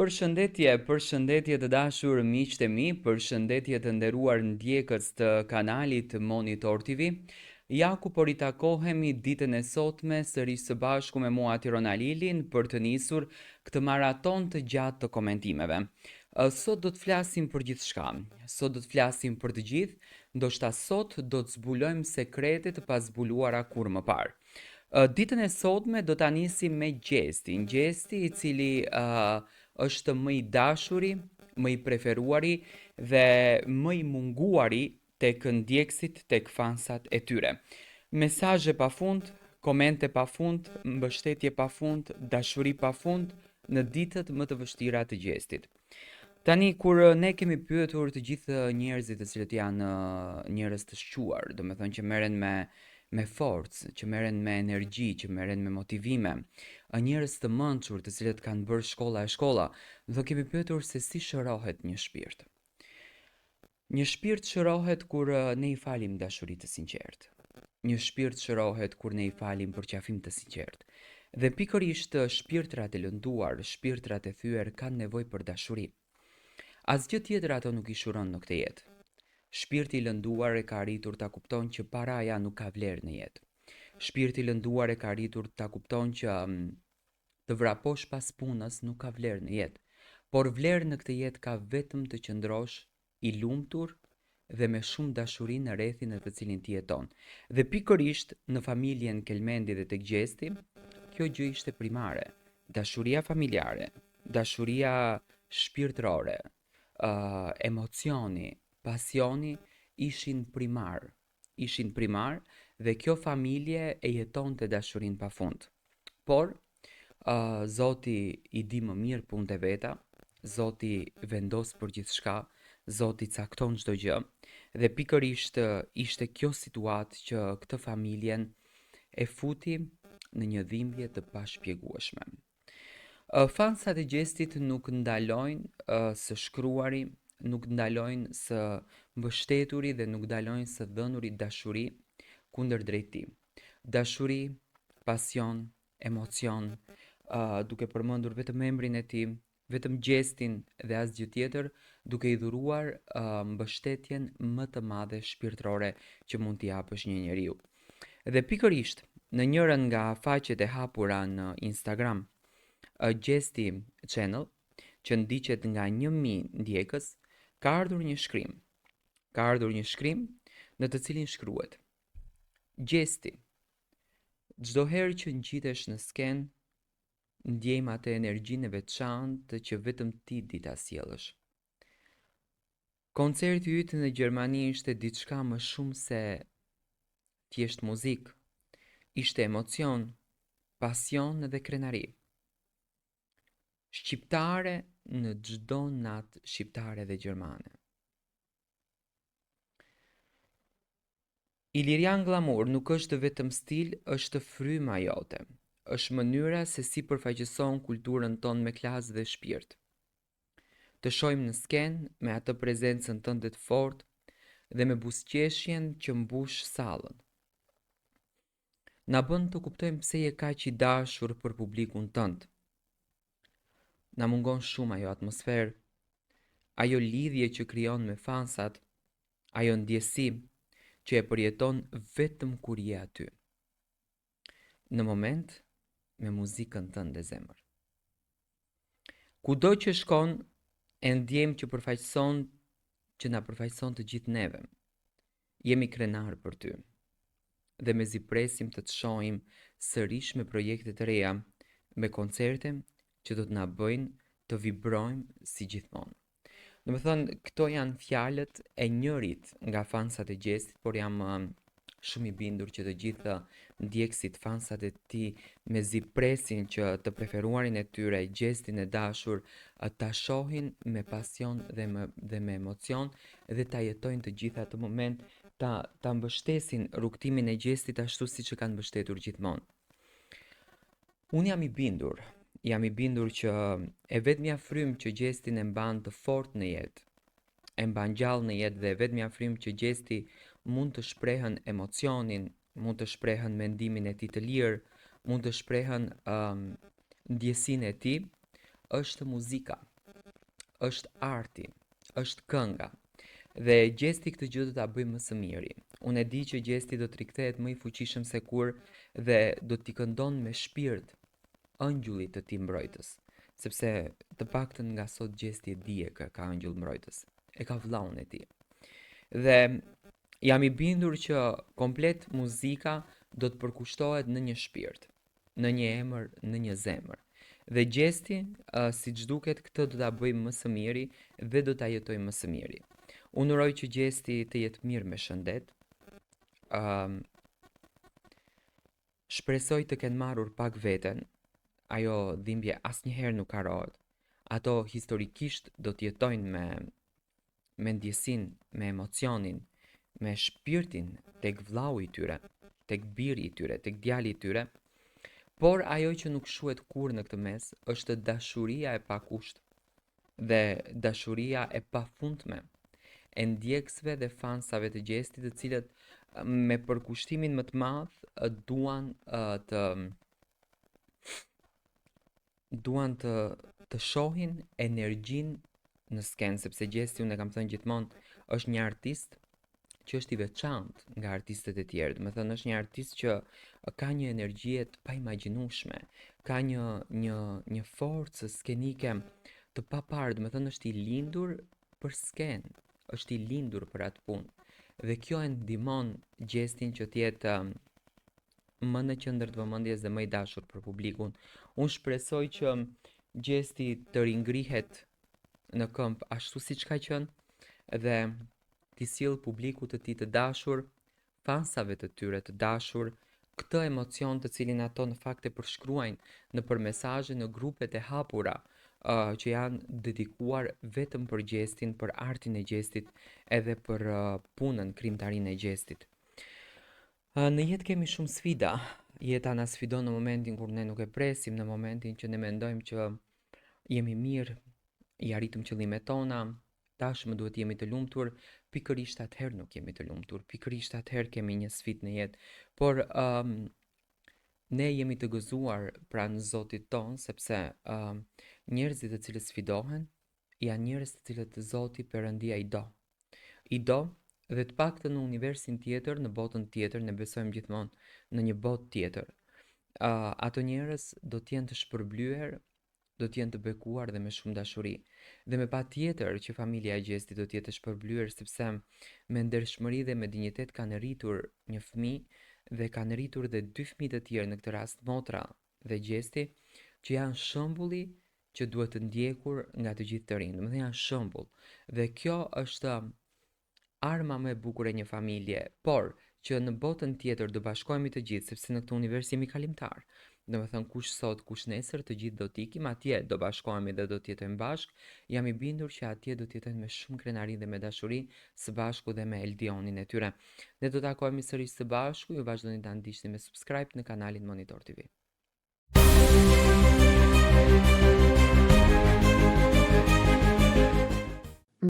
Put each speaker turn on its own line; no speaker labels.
Përshëndetje të dashur miqtë e mi, përshëndetje të nderuar ndjekës të kanalit Monitor TV. Ja ku po ritakohemi ditën e sotme sërish së bashku me mua Tirona Lilin për të nisur këtë maraton të gjatë të komentimeve. Sot do të flasim për gjithçka. Sot do të flasim për të gjithë, ndoshta sot do të zbulojmë sekrete të pazbuluara kur më parë. Ditën e sotme do ta nisim me Gjesti i cili është më i dashuri, më i preferuari dhe më i munguari tek ndjekësit, tek fansat e tyre. Mesazhe pafund, komente pafund, mbështetje pafund, dashuri pafund në ditët më të vështira të Gjestit. Tani kur ne kemi pyetur të gjithë njerëzit të cilët janë njerëz të shquar, do me thënë që merren me forcë, që merren me energji, që merren me motivime, njerëz të mençur të cilët kanë bërë shkolla e shkolla, do kemi pyetur se si shërohet një shpirt. Një shpirt shërohet kur ne i falim dashuri të sinqertë. Një shpirt shërohet kur ne i falim përqafim të sinqertë. Dhe pikërisht shpirtrat e lënduar, shpirtrat e thyer kanë nevojë për dashuri. Asgjë tjetër ato nuk i shuron në këtë jetë. Shpirti i lënduar e ka arritur ta kupton që paraja nuk ka vlerë në jetë. Shpirti i lënduar e ka arritur ta kupton që të vraposh pas punës nuk ka vlerë në jetë, por vlerë në këtë jetë ka vetëm të qëndrosh i lumtur dhe me shumë dashuri në rrethin në të cilin ti jeton. Dhe pikërisht në familjen Kelmendi dhe tek Gjesti, kjo gjë ishte primare. Dashuria familjare, dashuria shpirtërore, emocioni, pasioni ishin primar dhe kjo familje e jetonte dashurinë pafund. Por Zoti i di më mirë punët e veta, Zoti vendos për gjithçka, Zoti cakton çdo gjë dhe pikërisht ishte kjo situatë që këtë familjen e futi në një dhimbje të pashpjegueshme. Fansat e Gjestit nuk ndalojnë së shkruari, nuk ndalojnë së mbështeturi dhe nuk ndalojnë së dhënuri dashuri kundër drejti. Dashuri, pasion, emocion, duke përmendur vetëm emrin e tij, vetëm Gjestin dhe asgjë tjetër, duke i dhuruar mbështetjen më të madhe shpirtërore që mund t'i japësh një njeriu. Dhe pikërisht në njërin nga faqet e hapura në Instagram, Gjesti Channel, që ndiqet nga 1000 ndjekës, ka ardhur një shkrim. Ka ardhur një shkrim në të cilin shkruhet: Gjesti, çdo herë që ngjitesh në sken, ndjejmë atë energjinë e veçantë që vetëm ti di ta sjellësh. Koncerti yt në Gjermani ishte diçka më shumë se thjesht muzikë. Ishte emocion, pasion dhe krenari. Shqiptare në çdo natë shqiptare dhe gjermane. Ilirian Glamour nuk është vetëm stil, është fryma jote. Është mënyra se si përfaqëson kulturën tonë me klasë dhe shpirt. Të shohim në skenë me atë prezencën tënde të fortë dhe me buzëqeshjen që mbush sallën. Na bën të kuptojmë pse je kaq i dashur për publikun tënd. Na mungon shumë ajo atmosferë, ajo lidhje që krijon me fansat, ajo ndjesi që e përjeton vetëm kur je aty. Në moment me muzikën tënde zemër. Kudo që shkon, e ndjejmë që na përfaqëson të gjithë neve. Jemi krenar për ty. Dhe mezi presim të shohim sërish me projekte të reja, me koncerte që do të na bëjnë të vibrojmë si gjithmonë. Do me thënë, këto janë fjalët e njërit nga fansat e Gjestit, por jam shumë i bindur që të gjithë ndjekësit, fansat e tij, mezi presin që të preferuarin e tyre, Gjestin e dashur, ta shohin me pasion dhe me emocion dhe ta jetojnë të gjitha atë moment, ta mbështesin rrugtimin e Gjestit ashtu siç e kanë mbështetur gjithmonë. Unë jam i bindur që e vetmja frymë që Gjestin e mban të fortë në jetë, e mban gjallë në jetë dhe e vetmja frymë që Gjesti mund të shprehën emocionin, mund të shprehën mendimin e tij të lirë, mund të shprehën ndjesinë e tij, është muzika. është arti, është kënga. Dhe gjesti këtë gjë do ta bëj më së miri. Unë e di që gjesti do të rikthehet më i fuqishëm se kur dhe do t'i këndon me shpirt ëngjullit të tij mbrojtës. Sepse të paktën nga sot gjesti e dije ka ëngjëll mbrojtës. E ka vllaun e tij. Dhe jam i bindur që komplet muzika do të përkushtohet në një shpirt, në një emër, në një zemër. Dhe gjesti, siç duket, këtë do ta bëj më së miri dhe do ta jetoj më së miri. Unë uroj që gjesti të jetë mirë me shëndet. Um, Shpresoj të kenë marrur pak veten. Ajo dhimbje asnjëherë nuk harrohet. Ato historikisht do të jetojnë me ndjesin, me emocionin, me shpirtin tek vllau i tyre, tek biri i tyre, tek djali i tyre, por ajo që nuk shuhet kurrë në këtë mes është dashuria e pakusht dhe dashuria e pafundme e ndjekësve dhe fansave të gjestit, të cilët me përkushtimin më të madh të duan të shohin energjinë në skenë, sepse gjesti, unë e kam thënë gjithmonë, është një artist që është i veçantë nga artistët e tjerë. Do të thënë është një artist që ka një energji të paimagjinueshme, ka një forcë skenike të paparë, do të thënë është i lindur për skenë, është i lindur për atë punë. Dhe kjo e ndihmon gjestin që të jetë më në qendër të vëmendjes dhe më i dashur për publikun. Unë shpresoj që gjesti të ringrihet në këmbë ashtu siç ka qenë dhe t'i sjell publikut të tij të dashur, fansave të tyre të dashur, këtë emocion të cilin ato në fakt e përshkruajnë nëpër mesazhe në grupet e hapura, që janë dedikuar vetëm për gjestin, për artin e gjestit, edhe për punën, krijimtarinë e gjestit. Në jetë kemi shumë sfida. Jeta na sfidon në momentin kur ne nuk e presim, në momentin që ne mendojmë që jemi mirë, i arritëm qëllimet tona, tashmë duhet jemi të lumtur, pikërisht atëherë nuk jemi të lumtur, pikërisht atëherë kemi një sfidë në jetë, por ne jemi të gëzuar pranë Zotit ton, sepse njerëzit të cilët sfidohen janë njerëz të cilët Zoti Perëndia i do. I do dhe të paktën në universin tjetër, në botën tjetër, ne besojmë gjithmonë në një botë tjetër. Ato njerëz do të jenë të shpërblyer, do të jenë të bekuar dhe me shumë dashuri. Dhe me patjetër që familja e Gjestit do të jetë e shpërblyer sepse me ndershmëri dhe me dinjitet kanë rritur një fëmijë dhe kanë rritur dhe dy fëmijë të tjerë, në këtë rast motra dhe Gjesti, që janë shembulli që duhet të ndjekur nga të gjithë të rinj. Domethënë janë shembull. Dhe kjo është arma më e bukur e një familje, por që në botën tjetër do bashkohemi të gjithë, sepse në këtë univers jemi kalimtar. Domethënë kush sot, kush nesër, të gjithë do të ikim, atje do bashkohemi dhe do të jetojmë bashkë. Jam i bindur që atje do të jetojnë me shumë krenari dhe me dashuri, së bashku dhe me Eldionin e tyre. Ne do takohemi sërish së bashku, ju vazhdoni ta ndiqni me subscribe në kanalin Monitor TV.